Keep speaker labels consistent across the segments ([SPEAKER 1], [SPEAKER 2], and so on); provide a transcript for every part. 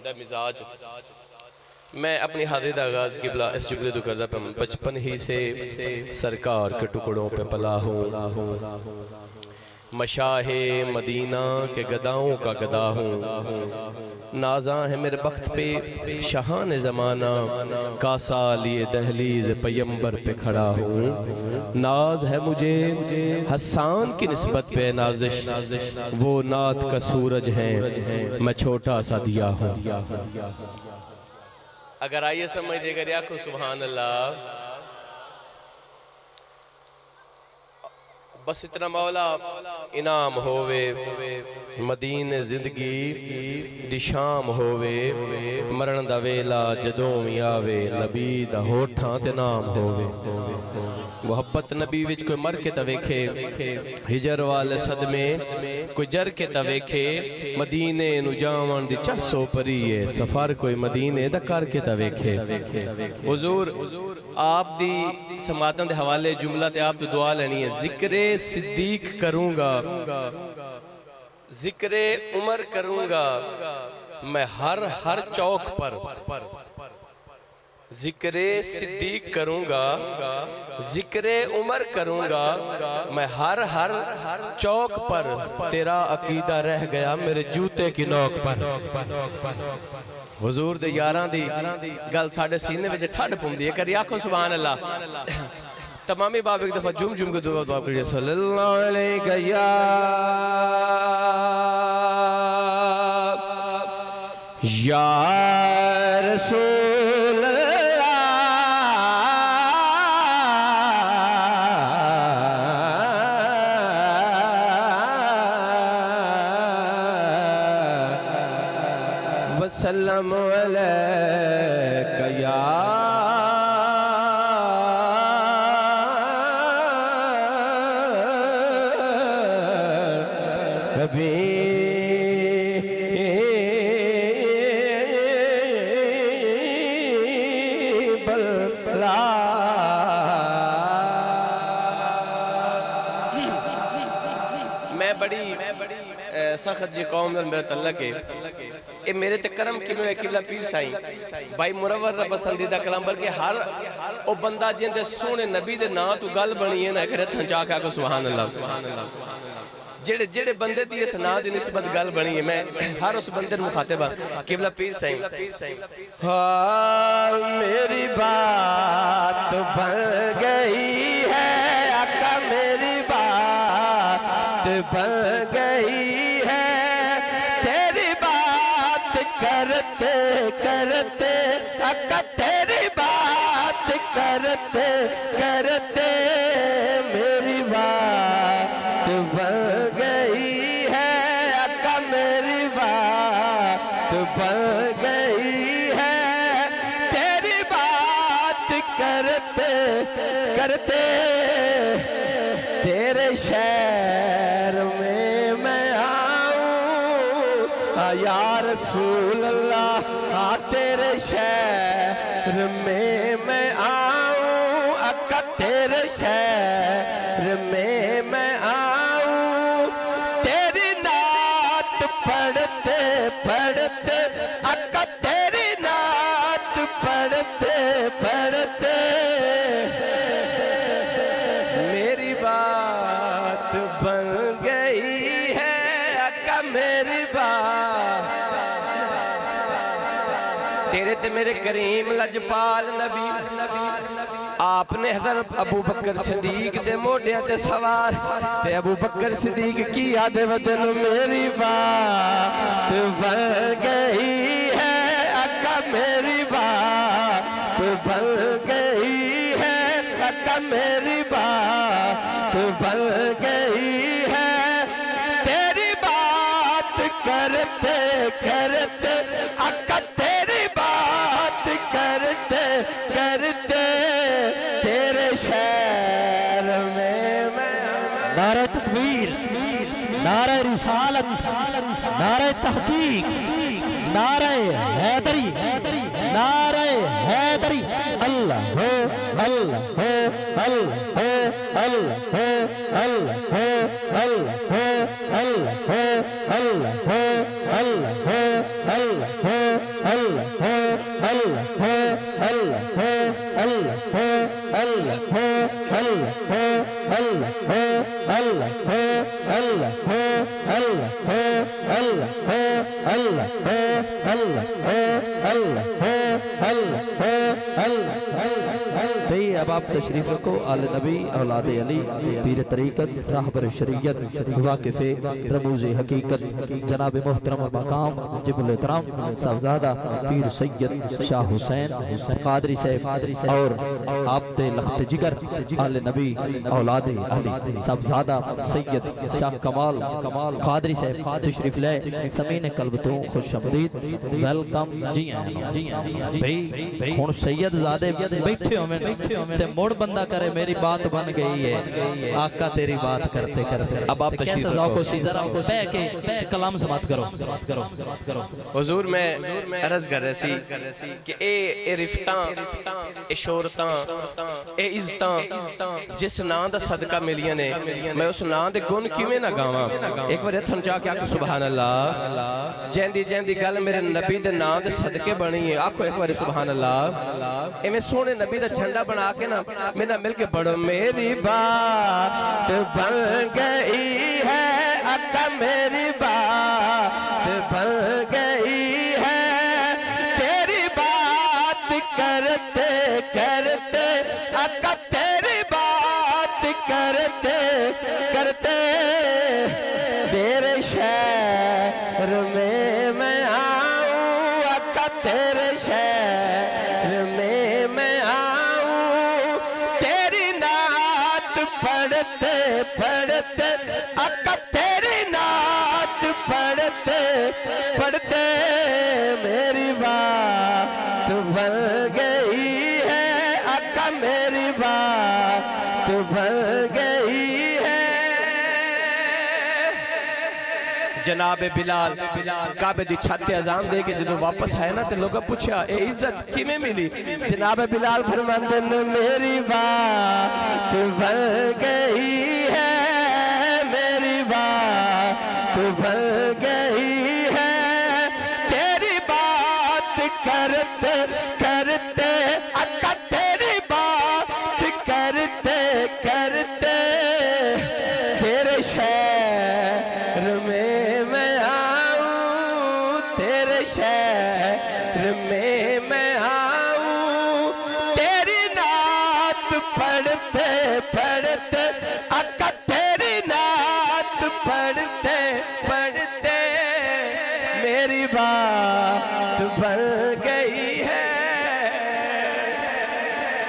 [SPEAKER 1] हुंदा मिजाज। मैं अपनी हाजिरी का आगाज किबला इस जुमले तो करदा पे बचपन ही से सरकार के टुकड़ों पे पला हूँ, मशाहे मदीना के गदाओं का गदा हूँ। नाजा है मेरे बख्त पे शाहान ज़माना, कासा लिए दहलीज पैगंबर पे खड़ा हूँ। नाज है मुझे हसान की निस्बत पे नाजिश, वो नात का सूरज है मैं छोटा सा दिया हूँ। अगर आइए समझ देगा या को सुभान अल्लाह। बस इतना मौला इनाम होवे, मदीने जिंदगी दिशाम होवे, मरण दा वेला जदों भी आवे, नबी दा होठां ते नाम होवे। मुहब्बत नबी विच कोई मर के ता वेखे, हिजर वाले सदमे कोई जर के ता वेखे, मदीने नु जावन दी चासो परी है, सफर कोई मदीने दा कर के ता वेखे। हुजूर आप दी समातन दे हवाले जुमला ते आप तो दुआ लेनी है। जिक्रे सिद्दीक करूंगा, जिक्रे उमर करूंगा मैं हर हर चौक पर, जिक्रे सिद्दीक करूंगा, जिक्रे उमर करूंगा मैं हर हर चौक पर, तेरा अकीदा रह गया मेरे जूते की नोक पर। हुजूर दे यारां दी गल साडे सीने विच ठंड पौंदी है। करी आखो सुभान अल्लाह। तमामी बाब एक दफा जुम जुम के दुआ करिए सल्लल्लाहु अलैहि या रसूल वसल्लम अलैका या मैं बड़ी सख्त जी कौम मेरा तल्लक है। ये मेरे ते करम किलो है किबला पीर साईं भाई मुरव्वर दा पसंदीदा कलाम, बल्कि हर ओ बंदा जिंदे सोने नबी दे नाम तो गल बनी है ना, करे थंचा के सुभान अल्लाह। जेड़े जेड़े बंदे दी इस नाम दी निस्बत गल बनी है, मैं हर उस बंदे नु मुखातिब किबला पीर साईं। हाँ मेरी बात बन गई है आका, मेरी बात बन गई है, तेरी बात करते करते आका, तेरी बात करते करते मेरी बात बन गई है आका, मेरी बात बन गई है, तेरी बात करते करते तेरे शहर में मैं आऊं या रसूल अल्लाह। हाँ तेरे शहर में मैं आऊं आका, तेरे शहर में मैं आऊं, तेरी नात पढ़ते पढ़ते आका, तेरी नात पढ़ते पढ़ते मेरी बात बन गई है आका, मेरी बात। तेरे ते मेरे करीम लजपाल नबी आपने हज़रत अबू बकर सिद्दीक दे मोढियां ते सवार, ते अबू बकर सिद्दीक की याद वतन, मेरी बात बन गई है आका, मेरी बात बन गई है आका, मेरी बात बन गई है, तेरी बात करते करते आका, तेरी बात करते करते तेरे शहर में मैं।
[SPEAKER 2] नारे तकबीर, नारे रिसालत, नारे तहकीक, नारे हैदरी, नारे हैदरी। अल्लाह हो अल्लाह हो अल्लाह हो अल्लाह हो अल्लाह हो अल्लाह हो अल्लाह हो अल्लाह हो अल्लाह हो अल्लाह हो भाई अब आप तशरीफ रखो। आले नबी औलाद अली पीर तरीकत राहबर शरीयत वाकिफ़े रमूज़ हकीकत जनाब मोहतरम मकाम जिबुल एहतराम साहबजादा पीर सैयद शाह हुसैन कादरी साहब और आपते लख्त जिगर आले नबी औलाद अली साहबजादा सैयद शाह कमाल कादरी साहब तशरीफ ले समीन कल्ब तो खुशामदीद वेलकम जी आए भाई हुण सैयद ज़ादे बैठे होवे ते मुड़ बंदा करे मेरी बात बन गई है आका तेरी बात करते करते।
[SPEAKER 1] अब आप तशरीफ रखो।
[SPEAKER 2] बैठ के कलाम समाप्त करो।
[SPEAKER 1] हुजूर मैं अर्ज कर रही सी कि ए रिफ्तां ए शोहरतां ए इज्जतां जिस नां दा सदका मिलियां ने मैं उस नां दे गुण किवें ना गावां। एक बार हथन जा के आखो सुभान अल्लाह। जैंदी जैंदी गल मेरे नबी दे नां दे सदके बनी है आखो एक बार सुभान अल्लाह। एवें सोहने नबी दा झंडा बना के ना मेरा मिलके पढ़ो मेरी बात बन गई है आका मेरी बात बन गई है तेरी बात करते करते आका तेरी बात करते करते तेरे शहर में मैं आऊं आका तेरे शहर में मैं आऊं तेरी नात पढ़ते पढ़ते आका तेरी नात पढ़ते पढ़ते मेरी बात बन गई है आका मेरी बात बन गई है। जनाब बिलाल काबे दी छत ते अजान दे के जदों वापस आए ना ते लोग पूछा ए इज्जत किवें मिली। जनाब बिलाल फरमांदे ने मेरी बात बन गई है मेरी बात बन गई है तेरी बात करते करते आका तेरी बात करते करते तेरे शहर में मैं आऊं तेरे शहर में मैं आऊं तेरी नात पढ़ते पढ़ते आका तेरी नात पढ़ते पढ़ते मेरी बात बन गई है।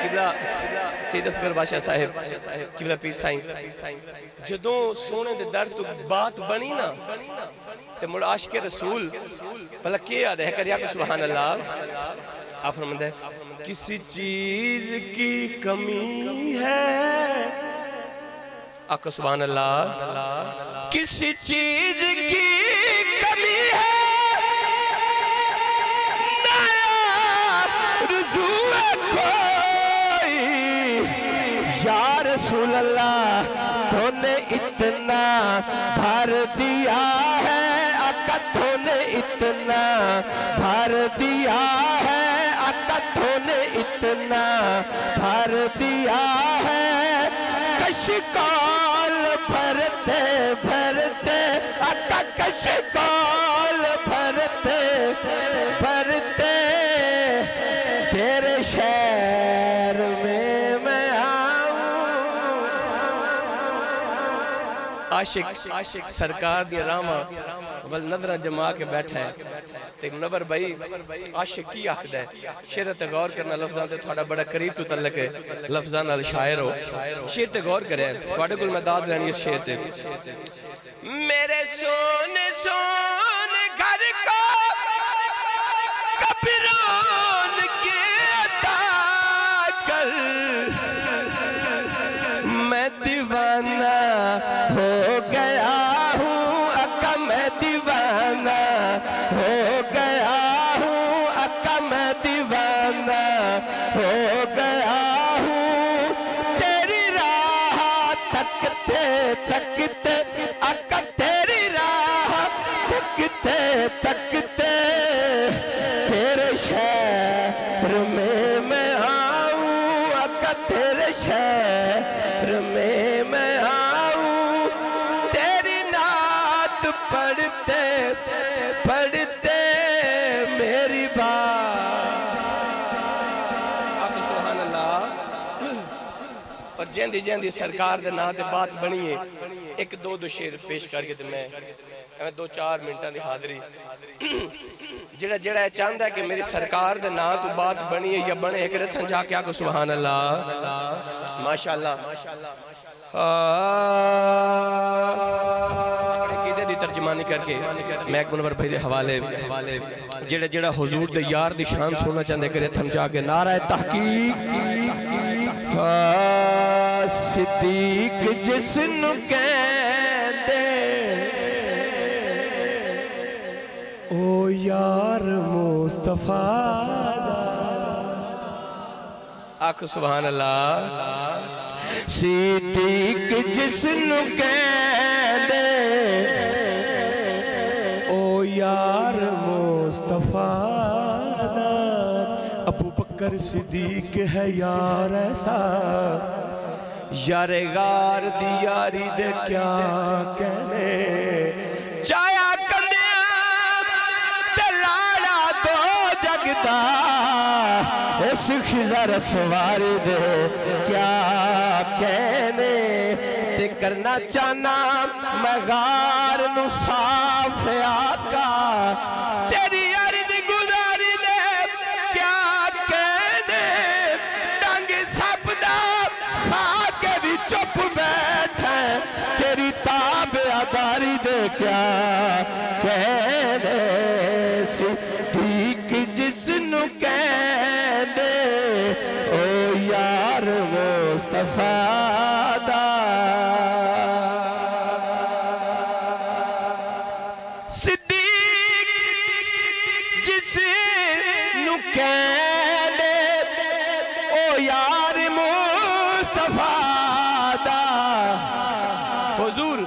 [SPEAKER 1] किबला सैयद असगर बादशाह साहिब किबला पीर साईं जदों सोने दे दर तो बात बनी ना ते मुड़ आशिक रसूल भला के याद है करिया को सुभान अल्लाह। आप फरमाते हैं किसी चीज की कमी है आका सुभान अल्लाह किसी चीज की कमी है नया रुजूए कोई या रसूल अल्लाह तूने इतना भर दिया है आका तूने इतना भर दिया है आका तूने इतना भर दिया है कशकाल भरते भरते आका कशकाल भरते भरते तेरे शहर में मैं आऊं। आशिक सरकार दी रामा वल नजर जमा के बैठा है ते नवर भाई आशिक की आखदा है शेर ते गौर करना लफ्जां ते थोड़ा बड़ा करीब तो तल्लक है लफ्जां नाल शायर हो शेर ते गौर करे थोड़े कोल मैं दाद लेनी है शेर ते मेरे सोने सोने घर को कब्रान के अता कर मैं दीवाना हो गया हूँ अका मैं दीवाना हो गया हूँ अका मैं दीवाना हो गया हूँ तेरी राह तकते तकते अका तेरी राह तकते में मैं आऊँ आका तेरे शहर में मैं आऊँ तेरी नात पढ़ते पढ़ते मेरी बात। आखो सुभान अल्लाह। और जेंदी जेंदी सरकार दे नाम ते बात बनी है एक दो शेर पेश करके ते मैं 2-4 मिनटां दी हाज़री जेड़ा जेड़ा चाहता है कि मेरी सरकार दे नाम तो बात बनी है या बने एक रथन जाके आको सुभान अल्लाह माशाअल्लाह। कीदे दी तर्जमानी करके मैं मुनव्वर भाई दे हवाले जेड़ा जेड़ा हुजूर दे यार दी शान सुनना चाहते कि रथन जाके नारा तहकीक सिद्दीक जिसनु कहते ओ यार मुस्तफा आख सुभान अल्लाह। सिद्दीक जिसनु कहते ओ यार मुस्तफा अबू बकर सिद्दीक है यार ऐसा यारे गार दी यारी दे क्या कहने चाया इस खिज़र सवारी दे क्या कहने ते करना चाहना मैं गार नु साफ आका तेरी यारी दी गुजारी दे क्या कहने डंग सप दा खा के भी चुप बैठे तेरी ताबेदारी दे क्या कहने सिद्दीक जिसनु कहते ओ यार मुस्तफा दा सिद्दीक जिसनु कहते ओ यार मुस्तफा दा हुजूर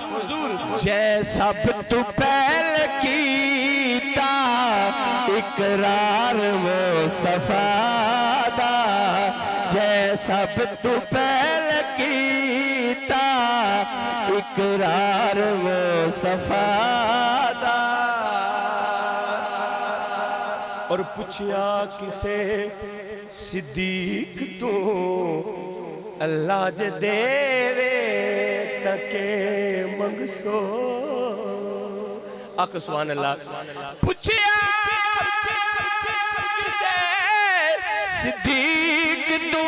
[SPEAKER 1] जैसा तू पहल कीता इकरार मुस्तफा दा जैसा तू पहल कीता इकरार मुस्तफा दा। और पूछया किसे सिद्दीक तू अल्लाह जे देवे तके मंगसो आख सुभान अल्लाह। पूछया सिद्दीक तू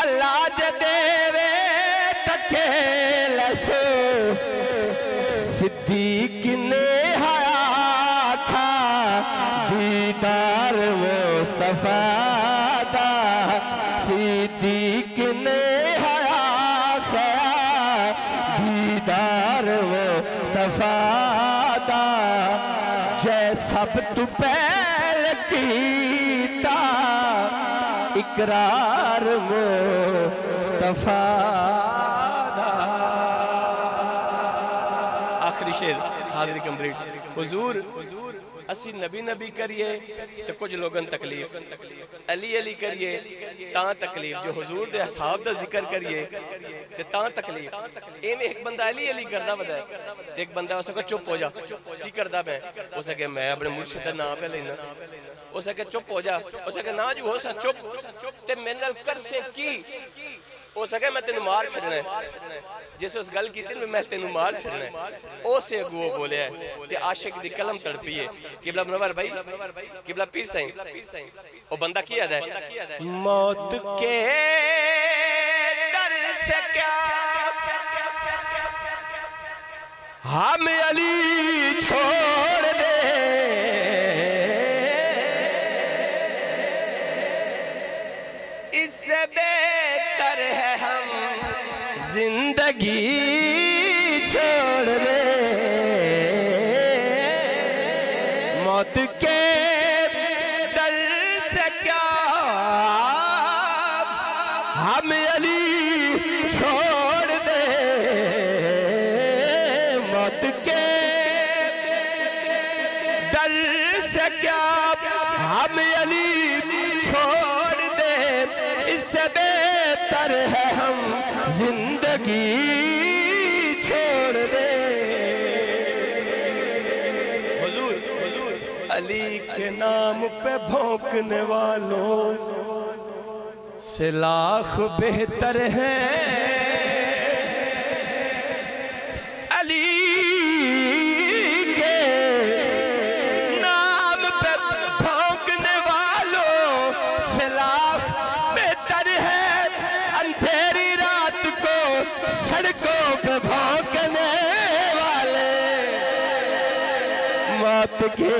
[SPEAKER 1] अल्लाह दे देवे तके लसो सिद्दीक ने हया था दीदार मुस्तफा दा सिद्दीक ने हया था दीदार मुस्तफा दा जैसा तू पहल कीता इकरार मुस्तफा दा। आखिरी शेर हाज़री कंप्लीट। हुजूर असी नबी नबी करिए तो कुछ लोगन तकलीफ अली अली करिए ता तकलीफ जो हुजूर दे असहाब दा जिक्र करिए ते ता तकलीफ एवें एक बंदा अली अली करदा वदा ते एक बंदा उस चुप हो जा की करदा मैं अपने मुर्शिद दा नाम पे लेना उसे चुप हो जा उसे ना जो हो सा चुप ते मेरे नाल कर से की हो सके मैं तेन मार छड़ना है जिस उस गल की मैं तेन मार छड़ना है उसे अगुओ बोलिया ते आशिक दी कलम तड़पी है किबला मुनव्वर भाई किबला पीर साईं ओ बंदा की याद है मौत के डर से क्या हम अली छोड़ दे इससे बेहतर है हम जिंदगी छोड़ दे मौत के डर से क्या हम अली छोड़ दे मौत के डर से क्या हम अली छोड़ बेहतर है हम जिंदगी छोड़ दे। हुजूर अली के नाम पे भौंकने वालों से लाख बेहतर है अली के नाम पे भौंकने वालों से लाख बेहतर है अंधेरी रात को सड़कों पे भौंकने वाले। मौत के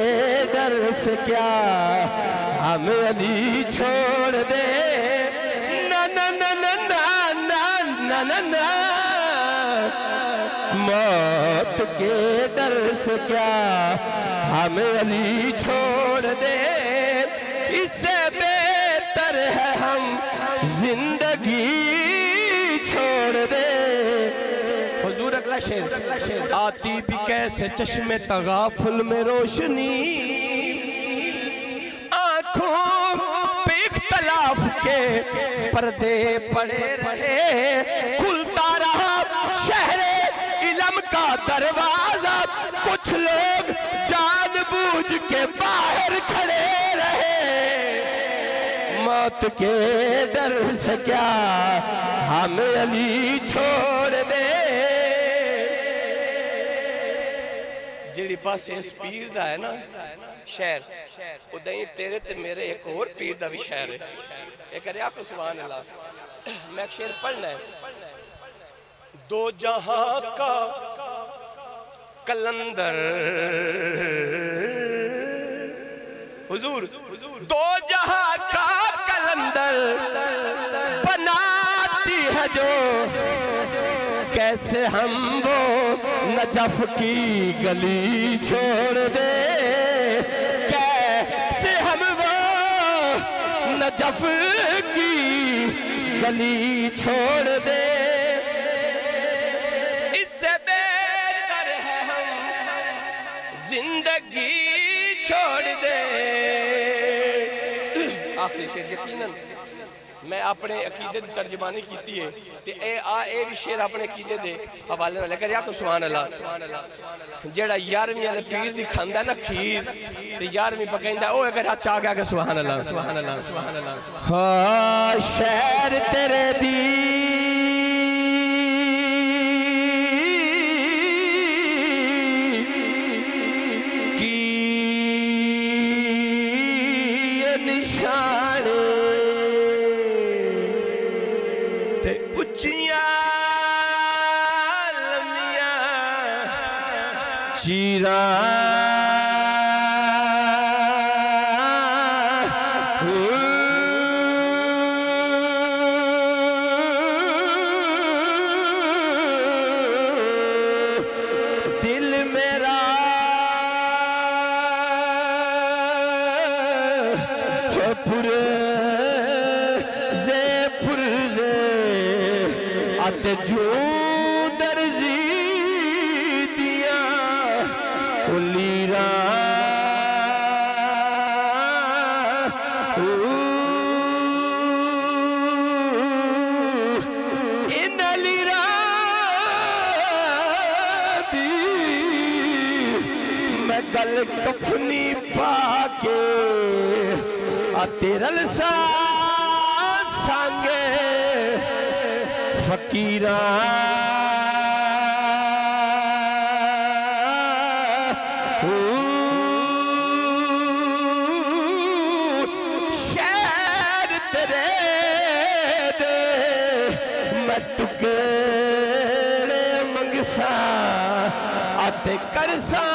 [SPEAKER 1] डर से क्या हम अली छोड़ दे। ना ना ना ना ना ना ना ना ना मौत के डर से क्या हम अली छोड़ दे। इससे बेहतर है हम जिंदगी छोड़ दे। हुजूर अगला शेर आती भी कैसे चश्मे तगाफुल में रोशनी आंखों पे इख्तलाफ के पर्दे पड़े रहे खुलता रहा शहरे इल्म का दरवाजा कुछ लोग जानबूझ के बाहर खड़े रहे। मौत के डर से क्या हम अली छोड़ दे। जिहड़ी पासे इस पीर दा है ना शहर उदा ही तेरे ते मेरे एक और पीर दा भी शहर है। एक करिया को सुभान अल्लाह। मैं एक शेर पढ़ना है। दो जहां का कलंदर हुजूर दो जहां का कलंदर बनाती है जो कैसे हम वो नजफ की गली छोड़ दे। कैसे हम वो नजफ की गली छोड़ दे। इससे बेहतर है हम जिंदगी छोड़ दे। आखिरी शेर यकीनन मैं अपने अकीदे की तर्जमानी की है ते ए भी शेर अपने अकीदे दे हवाले नाल लेकर या को सुभान अल्लाह। जेड़ा 11वीं वाले पीर दी खांदा ना खीर ते 11वीं पकांदा ओ अगर अच्छा आ गया के सुभान अल्लाह सुभान अल्लाह सुभान अल्लाह। हां शहर तेरे दी की निशान चीरा दिल मेरा पुरजे आते जो दर्जी दिया लीरा इन लीरा दी मैं गल कफनी पाके तेरल सा सांगे फकीरा शहर तेरे दे मैं टुकड़े मंगसा आते करसा